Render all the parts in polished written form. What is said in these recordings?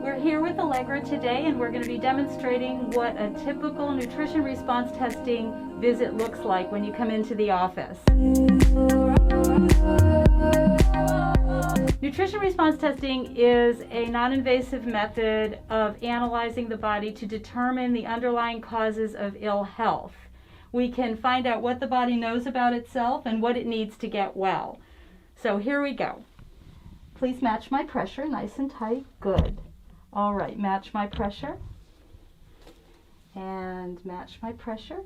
We're here with Allegra today, and we're going to be demonstrating what a typical nutrition response testing visit looks like when you come into the office. Nutrition response testing is a non-invasive method of analyzing the body to determine the underlying causes of ill health. We can find out what the body knows about itself and what it needs to get well. So here we go. Please match my pressure, nice and tight. Good. All right, match my pressure. And match my pressure.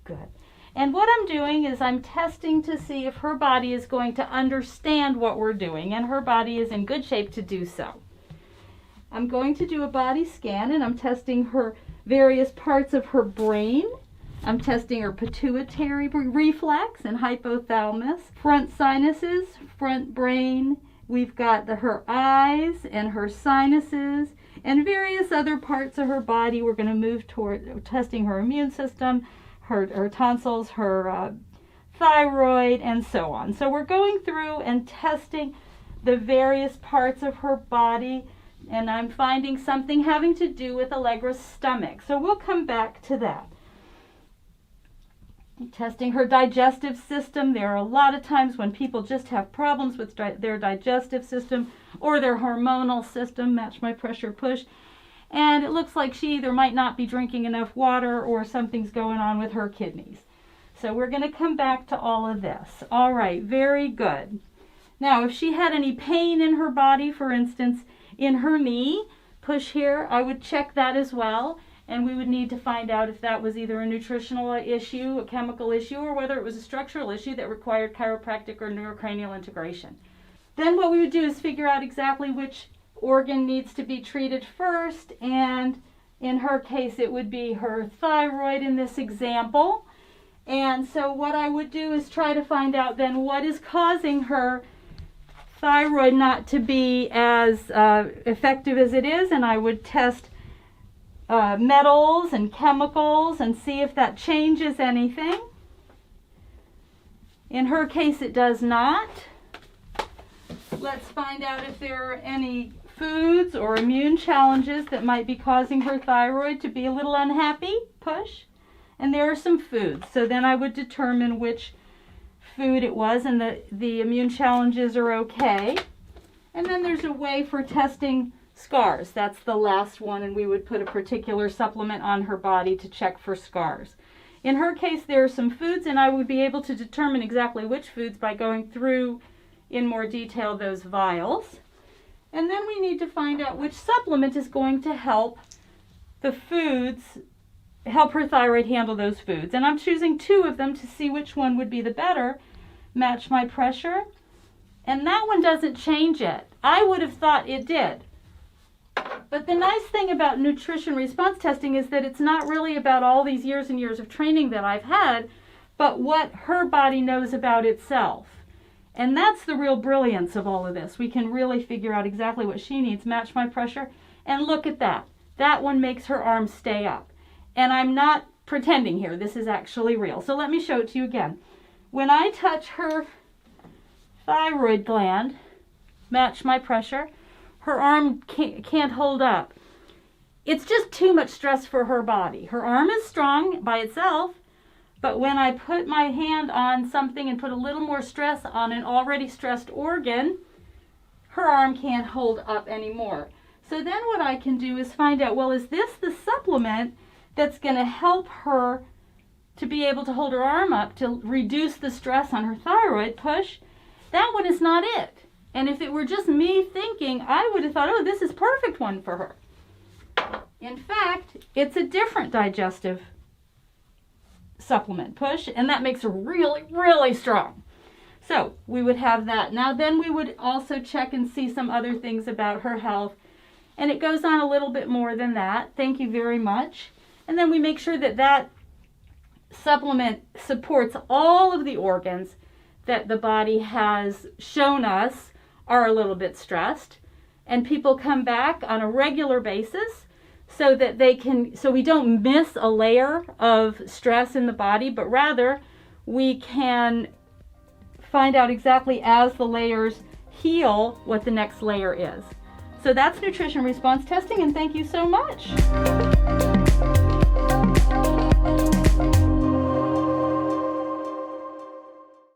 Good. And what I'm doing is I'm testing to see if her body is going to understand what we're doing, and her body is in good shape to do so. I'm going to do a body scan, and I'm testing her various parts of her brain. I'm testing her pituitary reflex and hypothalamus, front sinuses, front brain. We've got her eyes and her sinuses and various other parts of her body. We're going to move toward testing her immune system, her tonsils, her thyroid, and so on. So we're going through and testing the various parts of her body, and I'm finding something having to do with Allegra's stomach. So we'll come back to that. Testing her digestive system. There are a lot of times when people just have problems with their digestive system or their hormonal system. Match my pressure, push. And it looks like she either might not be drinking enough water or something's going on with her kidneys. So we're going to come back to all of this. All right, very good. Now, if she had any pain in her body, for instance, in her knee, push here, I would check that as well. And we would need to find out if that was either a nutritional issue, a chemical issue, or whether it was a structural issue that required chiropractic or neurocranial integration. Then what we would do is figure out exactly which organ needs to be treated first, and in her case it would be her thyroid in this example. And so what I would do is try to find out then what is causing her thyroid not to be as effective as it is, and I would test metals and chemicals and see if that changes anything. In her case it does not. Let's find out if there are any foods or immune challenges that might be causing her thyroid to be a little unhappy. Push. And there are some foods. So then I would determine which food it was, and the immune challenges are okay. And then there's a way for testing scars. That's the last one, and we would put a particular supplement on her body to check for scars. In her case, there are some foods, and I would be able to determine exactly which foods by going through in more detail those vials. And then we need to find out which supplement is going to help the foods, help her thyroid handle those foods. And I'm choosing two of them to see which one would be the better. Match my pressure. And that one doesn't change it. I would have thought it did. But the nice thing about nutrition response testing is that it's not really about all these years and years of training that I've had, but what her body knows about itself. And that's the real brilliance of all of this. We can really figure out exactly what she needs. Match my pressure. And look at that. That one makes her arms stay up. And I'm not pretending here. This is actually real. So let me show it to you again. When I touch her thyroid gland, match my pressure, her arm can't hold up. It's just too much stress for her body. Her arm is strong by itself, but when I put my hand on something and put a little more stress on an already stressed organ, her arm can't hold up anymore. So then what I can do is find out, well, is this the supplement that's going to help her to be able to hold her arm up to reduce the stress on her thyroid? Push. That one is not it. And if it were just me thinking, I would have thought, oh, this is perfect one for her. In fact, it's a different digestive supplement. Push. And that makes her really, really strong. So we would have that. Now then we would also check and see some other things about her health. And it goes on a little bit more than that. Thank you very much. And then we make sure that that supplement supports all of the organs that the body has shown us are a little bit stressed, and people come back on a regular basis so that so we don't miss a layer of stress in the body, but rather we can find out exactly as the layers heal what the next layer is. So that's nutrition response testing, and thank you so much.